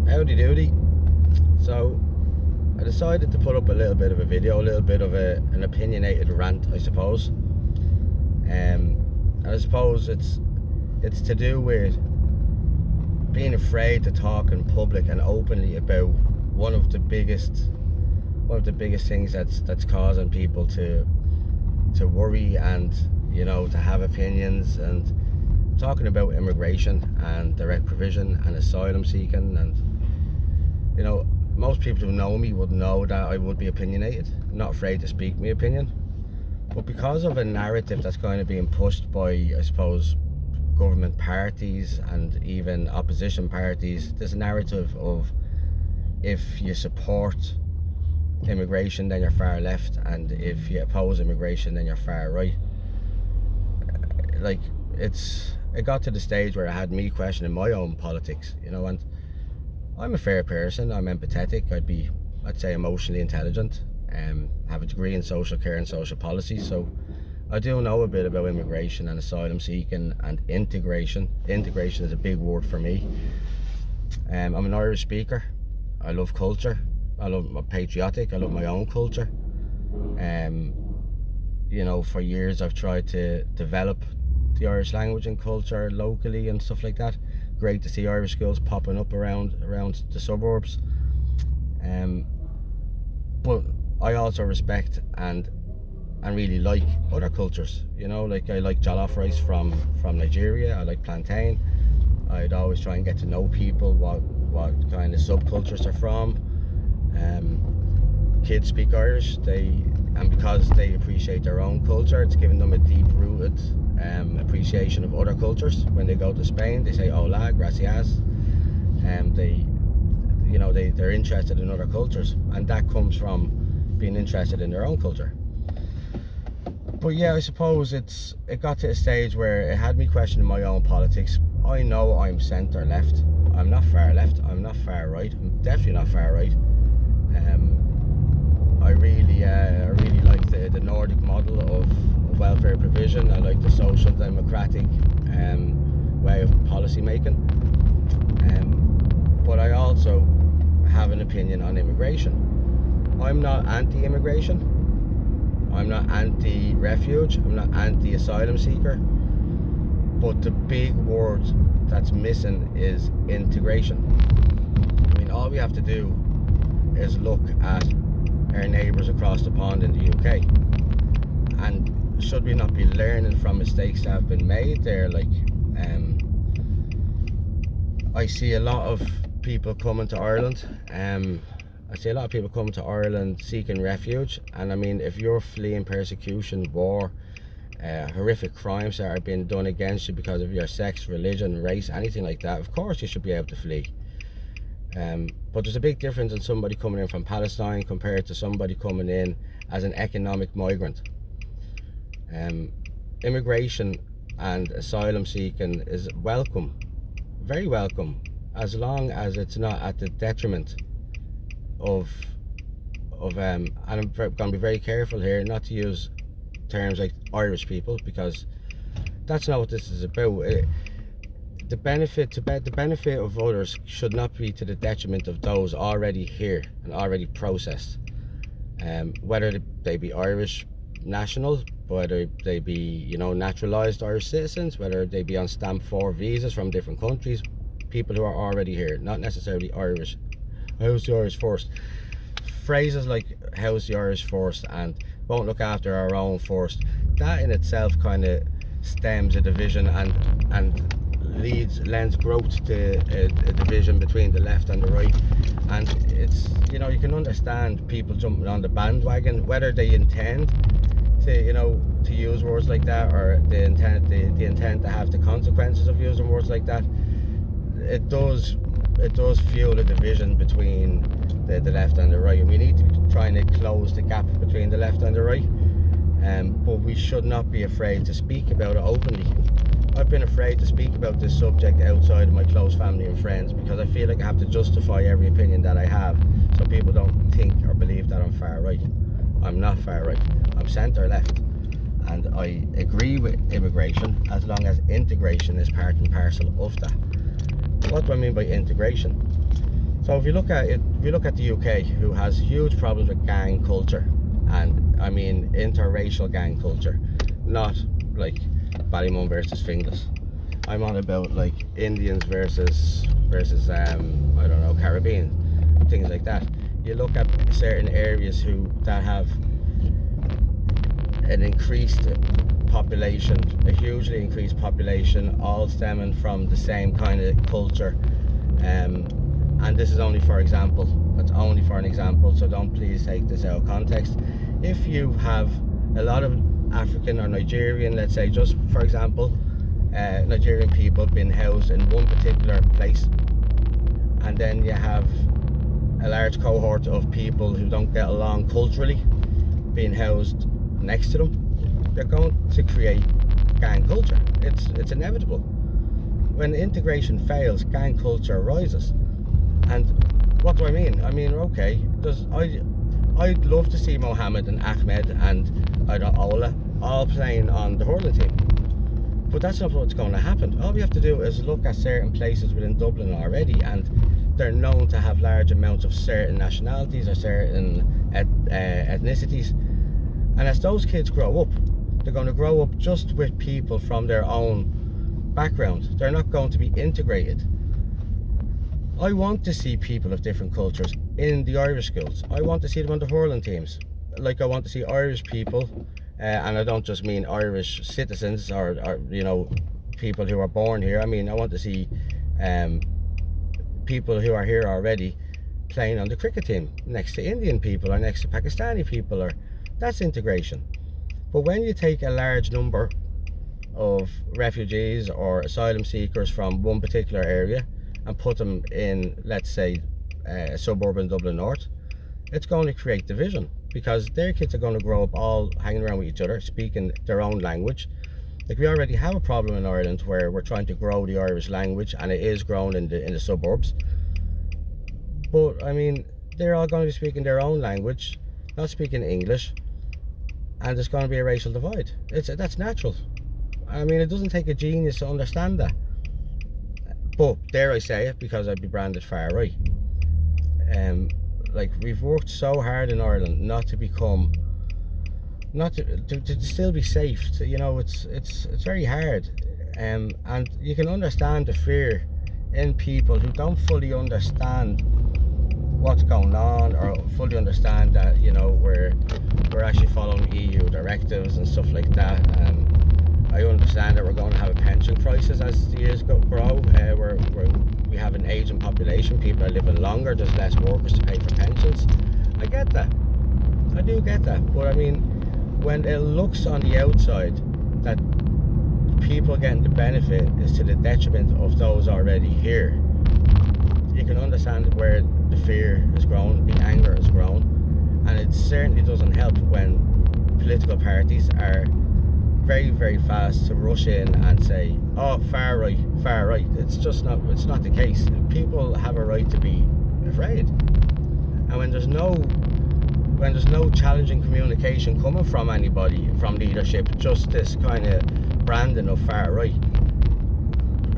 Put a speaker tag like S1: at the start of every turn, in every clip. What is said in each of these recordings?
S1: Howdy doody. So I decided to put up a little bit of a video, a little bit of an opinionated rant, I suppose. And I suppose it's to do with being afraid to talk in public and openly about one of the biggest things that's causing people to worry and to have opinions, and talking about immigration and direct provision and asylum seeking. And most people who know me would know that I would be opinionated, not afraid to speak my opinion. But because of a narrative that's kind of being pushed by, I suppose, government parties and even opposition parties, this narrative of if you support immigration then you're far left, and if you oppose immigration then you're far right. Like, it got to the stage where it had me questioning my own politics, and I'm a fair person, I'm empathetic, I'd say emotionally intelligent, have a degree in social care and social policy, so I do know a bit about immigration and asylum seeking and integration. Integration is a big word for me. I'm an Irish speaker. I love culture. I'm patriotic. I love my own culture. For years I've tried to develop the Irish language and culture locally and stuff like that. Great to see Irish schools popping up around the suburbs. But I also respect and really like other cultures. Like I like jollof rice from Nigeria. I like plantain. I'd always try and get to know people, what kind of subcultures they're from. Kids speak Irish, and because they appreciate their own culture, it's given them a deep-rooted appreciation of other cultures. When they go to Spain, they say "Hola, gracias," and they're interested in other cultures, and that comes from being interested in their own culture. But yeah, I suppose it got to a stage where it had me questioning my own politics. I know I'm centre left. I'm not far left. I'm not far right. I'm definitely not far right. I really like the Nordic model of welfare provision. I like the social democratic way of policy making. But I also have an opinion on immigration. I'm not anti-immigration. I'm not anti-refuge. I'm not anti-asylum seeker. But the big word that's missing is integration. I mean, all we have to do is look at our neighbours across the pond in the UK, and should we not be learning from mistakes that have been made there? Like, I see a lot of people coming to Ireland. I see a lot of people coming to Ireland seeking refuge, and I mean, if you're fleeing persecution, war, horrific crimes that are being done against you because of your sex, religion, race, anything like that, of course you should be able to flee. But there's a big difference in somebody coming in from Palestine compared to somebody coming in as an economic migrant. Immigration and asylum seeking is welcome, very welcome, as long as it's not at the detriment of and I'm going to be very careful here not to use terms like Irish people, because that's not what this is about. The benefit of others should not be to the detriment of those already here and already processed. Whether they be Irish nationals, whether they be naturalised Irish citizens, whether they be on stamp 4 visas from different countries, people who are already here, not necessarily Irish. How's the Irish first? Phrases like "how's the Irish first" and "won't look after our own first," that in itself kind of stems a division and lends growth to a division between the left and the right. And it's you can understand people jumping on the bandwagon, whether they intend to use words like that, or the intent to have the consequences of using words like that. It does fuel a division between the left and the right, and we need to be trying to close the gap between the left and the right. But we should not be afraid to speak about it openly. I've been afraid to speak about this subject outside of my close family and friends because I feel like I have to justify every opinion that I have, so people don't think or believe that I'm far right. I'm not far right. I'm centre left, and I agree with immigration as long as integration is part and parcel of that. What do I mean by integration? So if you look at it, if you look at the UK, who has huge problems with gang culture, and I mean interracial gang culture, not like Ballymun versus Finglas. I'm on about like Indians versus I don't know, Caribbean, things like that. You look at certain areas that have an increased population, a hugely increased population, all stemming from the same kind of culture. And this is only for example. It's only for an example, so don't please take this out of context. If you have a lot of African or Nigerian, let's say, just for example, Nigerian people being housed in one particular place, and then you have a large cohort of people who don't get along culturally being housed next to them, they're going to create gang culture. It's inevitable. When integration fails, gang culture rises. And what do I mean? I mean, okay, I'd love to see Mohammed and Ahmed and I don't know, Ola all playing on the hurling team. But that's not what's going to happen. All we have to do is look at certain places within Dublin already, and they're known to have large amounts of certain nationalities or certain ethnicities. And as those kids grow up, they're going to grow up just with people from their own background. They're not going to be integrated. I want to see people of different cultures in the Irish schools. I want to see them on the hurling teams. Like, I want to see Irish people, and I don't just mean Irish citizens or you know, people who are born here. I mean, I want to see people who are here already playing on the cricket team next to Indian people or next to Pakistani people, or that's integration. But when you take a large number of refugees or asylum seekers from one particular area and put them in, let's say, suburban Dublin North, it's going to create division, because their kids are going to grow up all hanging around with each other, speaking their own language. Like, we already have a problem in Ireland where we're trying to grow the Irish language, and it is grown in the suburbs. But I mean, they're all going to be speaking their own language, not speaking English, and there's going to be a racial divide. That's natural. I mean, it doesn't take a genius to understand that. But dare I say it, because I'd be branded far right. Like, we've worked so hard in Ireland not to become, not to still be safe. You know, it's very hard, and you can understand the fear in people who don't fully understand what's going on, or fully understand that, you know, we're actually following EU directives and stuff like that. I understand that we're going to have a pension crisis as the years grow. We have an aging population, people are living longer, there's less workers to pay for pensions. I get that. I do get that. But I mean, when it looks on the outside that people getting the benefit is to the detriment of those already here, you can understand where the fear has grown, the anger has grown, and it certainly doesn't help when political parties are very, very fast to rush in and say, oh, far right, far right. It's not the case. People have a right to be afraid. And when there's no challenging communication coming from anybody, from leadership, just this kind of branding of far right,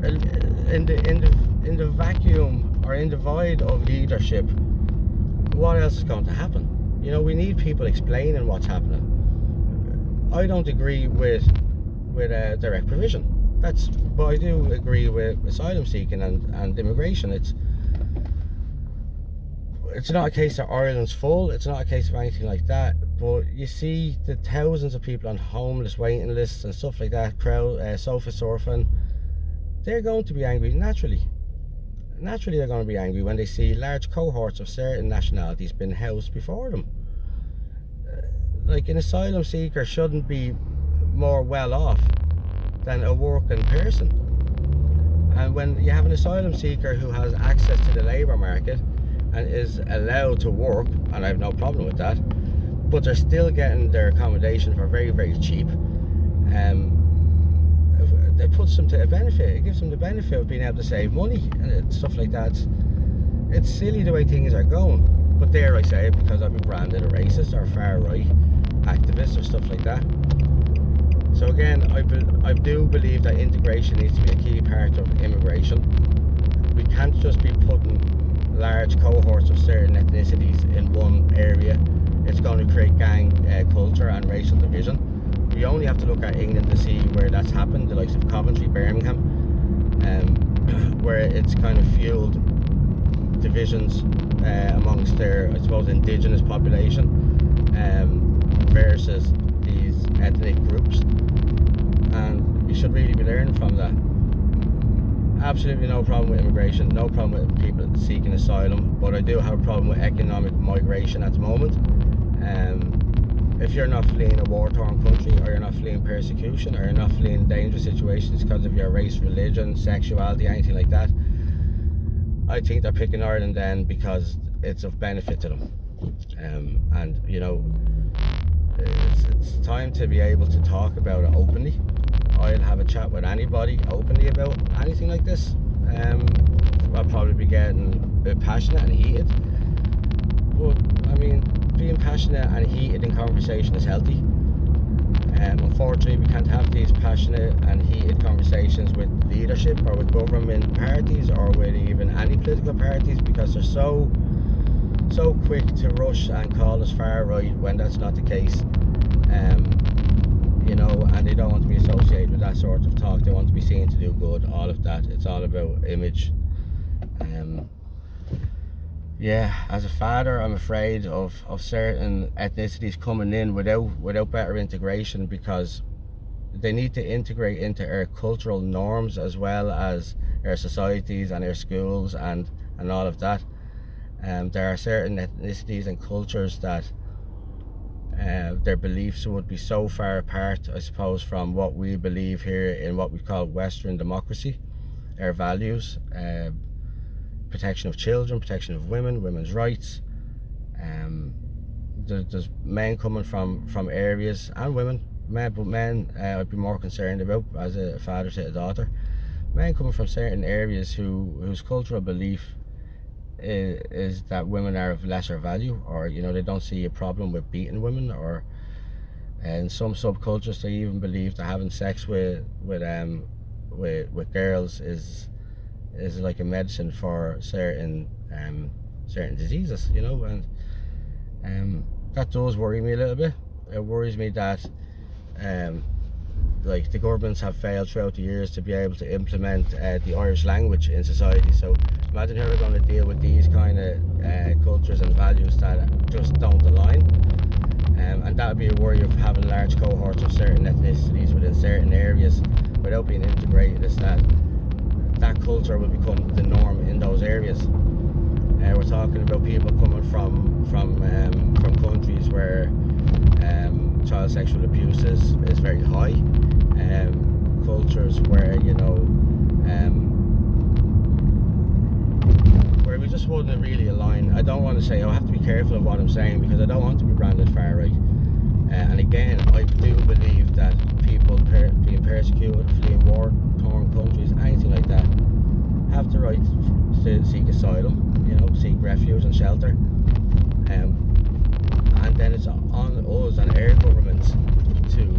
S1: in the vacuum or in the void of leadership, what else is going to happen? You know, we need people explaining what's happening. I don't agree with direct provision. But I do agree with asylum seeking and immigration. It's not a case that Ireland's full. It's not a case of anything like that. But you see the thousands of people on homeless waiting lists and stuff like that, sofa surfing. They're going to be angry naturally. Naturally, they're going to be angry when they see large cohorts of certain nationalities being housed before them. Like, an asylum seeker shouldn't be more well off than a working person. And when you have an asylum seeker who has access to the labour market and is allowed to work, and I have no problem with that, but they're still getting their accommodation for very, very cheap, it puts them to a benefit. It gives them the benefit of being able to save money and stuff like that. It's silly the way things are going. But dare I say it, because I've been branded a racist or far right activist or stuff like that. So again, I do believe that integration needs to be a key part of immigration. We can't just be putting large large cohorts of certain ethnicities in one area, it's going to create gang culture and racial division. We only have to look at England to see where that's happened, the likes of Coventry, Birmingham, where it's kind of fueled divisions amongst their, I suppose, indigenous population versus these ethnic groups, and we should really be learning from that. Absolutely no problem with immigration, no problem with people seeking asylum, but I do have a problem with economic migration at the moment. If you're not fleeing a war-torn country, or you're not fleeing persecution, or you're not fleeing dangerous situations because of your race, religion, sexuality, anything like that, I think they're picking Ireland then because it's of benefit to them. And you know, it's time to be able to talk about it openly. I'll have a chat with anybody openly about anything like this. I'll probably be getting a bit passionate and heated, but I mean, being passionate and heated in conversation is healthy. Unfortunately, we can't have these passionate and heated conversations with leadership or with government parties or with even any political parties, because they're so quick to rush and call us far right when that's not the case. You know, and they don't want to be associated with that sort of talk. They want to be seen to do good, all of that. It's all about image. Yeah, as a father, I'm afraid of certain ethnicities coming in without better integration, because they need to integrate into our cultural norms as well as our societies and our schools and all of that. There are certain ethnicities and cultures that their beliefs would be so far apart, I suppose, from what we believe here in what we call Western democracy, our values, protection of children, protection of women, women's rights. There's men coming from areas, and women, but men I'd be more concerned about as a father to a daughter. Men coming from certain areas whose cultural belief is that women are of lesser value, or you know, they don't see a problem with beating women, or in some subcultures they even believe that having sex with girls is like a medicine for certain diseases, you know. And that does worry me a little bit. It worries me that like the governments have failed throughout the years to be able to implement the Irish language in society. So imagine how we're going to deal with these kind of cultures and values that just don't align. And that would be a worry of having large cohorts of certain ethnicities within certain areas without being integrated, is that culture will become the norm in those areas. We're talking about people coming from countries where child sexual abuse is very high, cultures where, you know, where we just wouldn't really align. I don't want to say, I have to be careful of what I'm saying, because I don't want to be branded far right. And again, I do believe that people being persecuted, fleeing war-torn countries, anything like that, have the right to seek asylum, you know, seek refuge and shelter. And then it's on us and our governments to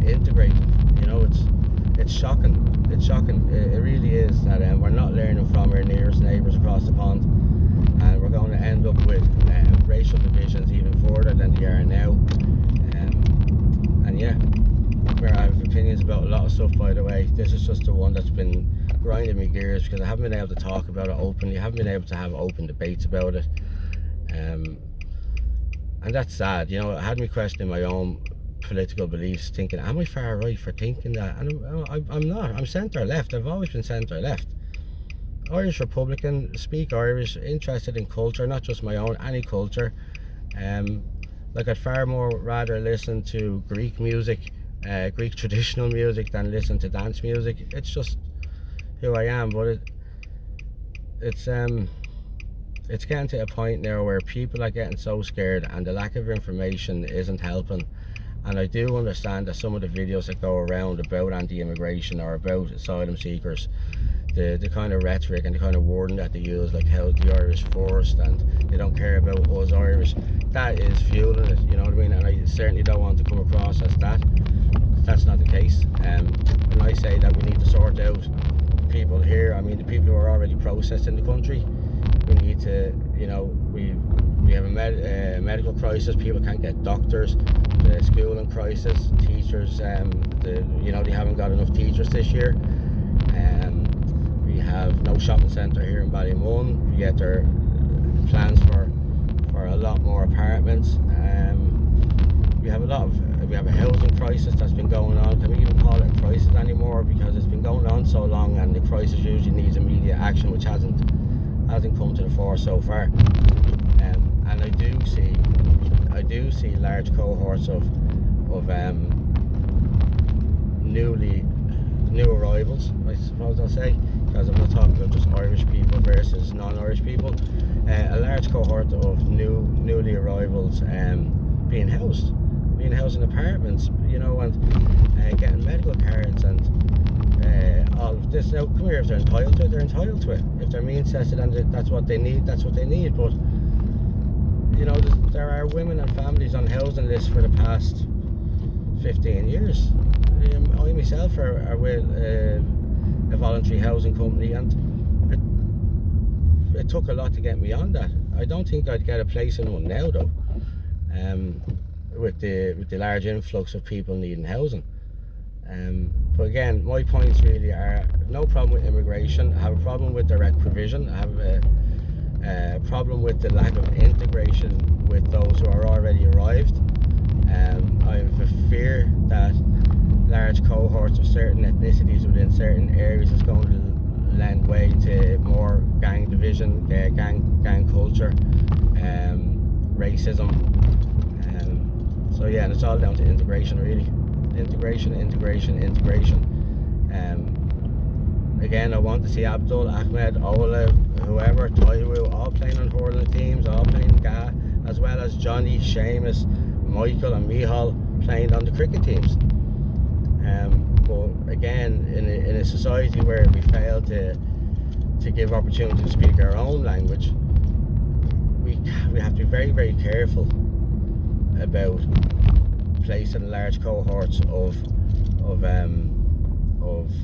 S1: integrate them. You know, it's shocking. It's shocking. It really is that we're not learning from our nearest neighbours across the pond, and we're going to end up with racial divisions even further than they are now. And yeah, where I have opinions about a lot of stuff, by the way. This is just the one that's been grinding me gears, because I haven't been able to talk about it openly. I haven't been able to have open debates about it. And that's sad. You know, it had me questioning my own political beliefs, thinking, am I far right for thinking that? And I'm not. I'm centre left. I've always been centre left. Irish Republican, speak Irish, interested in culture, not just my own, any culture. Like, I'd far more rather listen to Greek music, Greek traditional music, than listen to dance music. It's just who I am. But it's getting to a point now where people are getting so scared, and the lack of information isn't helping. And I do understand that some of the videos that go around about anti-immigration or about asylum seekers, the kind of rhetoric and the kind of wording that they use, like how the Irish first and they don't care about us Irish, that is fueling it, you know what I mean? And I certainly don't want to come across as that. That's not the case. When I say that we need to sort out people here, I mean the people who are already processed in the country. We need to medical crisis, people can't get doctors, the schooling crisis, teachers, they haven't got enough teachers this year. We have no shopping centre here in Ballymun, yet there are plans for a lot more apartments. We have a housing crisis that's been going on. Can we even call it a crisis anymore, because it's been going on so long, and the crisis usually needs immediate action, which hasn't come to the fore so far. And I do see large cohorts of new arrivals, I suppose I'll say, because I'm not talking about just Irish people versus non-Irish people. A large cohort of newly arrivals being housed in apartments, and getting medical cards and all of this. Now, come here, if they're entitled to it, they're entitled to it. If they're means tested and that's what they need, that's what they need. But there are women and families on housing lists for the past 15 years. I myself are with a voluntary housing company, and it took a lot to get me on that. I don't think I'd get a place in one now, though, with the large influx of people needing housing. But again, my points really are: no problem with immigration. I have a problem with direct provision. I have a problem with the lack of integration with those who are already arrived. I have a fear that large cohorts of certain ethnicities within certain areas is going to lend way to more gang division, gang culture, racism. So yeah, and it's all down to integration, really. Integration. Again, I want to see Abdul, Ahmed, Ola, whoever, Taiwu, all playing on hurling teams, all playing GA, as well as Johnny, Seamus, Michael and Mihal playing on the cricket teams. But again, in a society where we fail to give opportunity to speak our own language, we have to be very, very careful about placing large cohorts of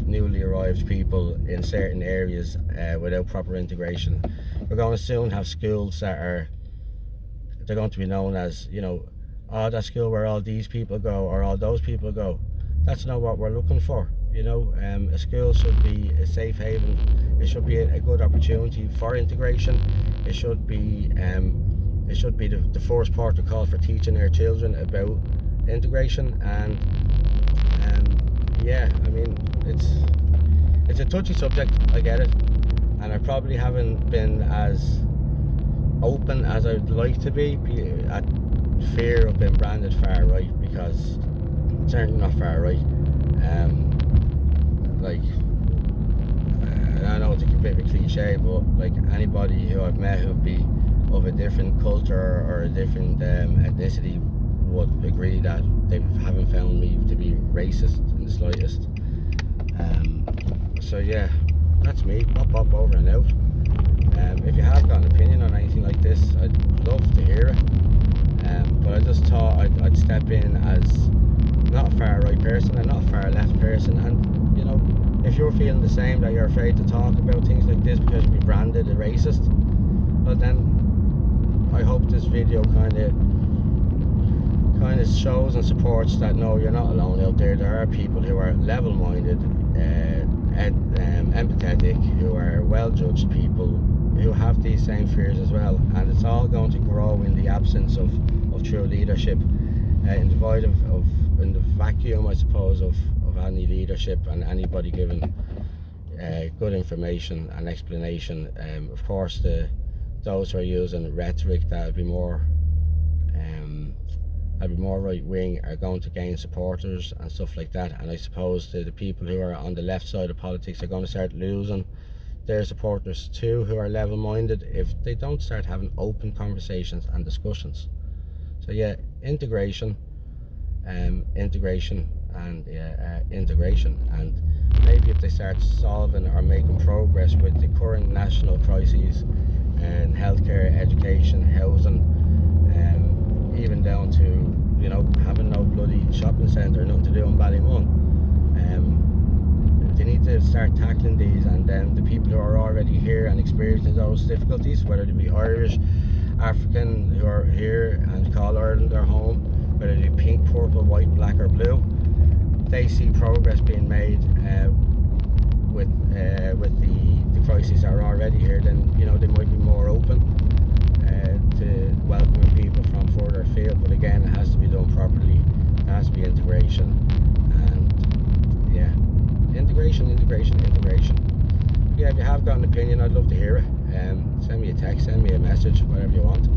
S1: newly arrived people in certain areas without proper integration. We're going to soon have schools they're going to be known as, that school where all these people go or all those people go. That's not what we're looking for. A school should be a safe haven. It should be a good opportunity for integration. It should be the first port of call for teaching our children about integration. And it's a touchy subject, I get it, and I probably haven't been as open as I'd like to be at fear of being branded far right, because it's certainly not far right. I know it's a bit of a cliche, but anybody who I've met who'd be of a different culture or a different ethnicity would agree that they haven't found me to be racist in the slightest. So yeah, that's me. Pop over and out. If you have got an opinion on anything like this, I'd love to hear it. But I just thought I'd step in as not a far right person and not a far left person, and if you're feeling the same, that you're afraid to talk about things like this because you'll be branded a racist, well then I hope this video kind of shows and supports that no, you're not alone out there. There are people who are level-minded, empathetic, who are well-judged people who have these same fears as well, and it's all going to grow in the absence of true leadership, in the vacuum, I suppose, of any leadership and anybody giving good information and explanation. Of course, those who are using rhetoric that would be more right wing are going to gain supporters and stuff like that, and I suppose the people who are on the left side of politics are going to start losing their supporters too, who are level-minded, if they don't start having open conversations and discussions. So yeah, integration, and integration, and maybe if they start solving or making progress with the current national crises in healthcare, education, housing, even down to having no bloody shopping centre, nothing to do in Ballymun. They need to start tackling these, and then the people who are already here and experiencing those difficulties, whether they be Irish, African who are here and call Ireland their home, whether it be pink, purple, white, black or blue, they see progress being made with the crises that are already here, then they might be more open to welcoming people from further afield. But again, it has to be done properly. There has to be integration, and yeah, integration. Yeah, if you have got an opinion, I'd love to hear it. Send me a text, send me a message, whatever you want.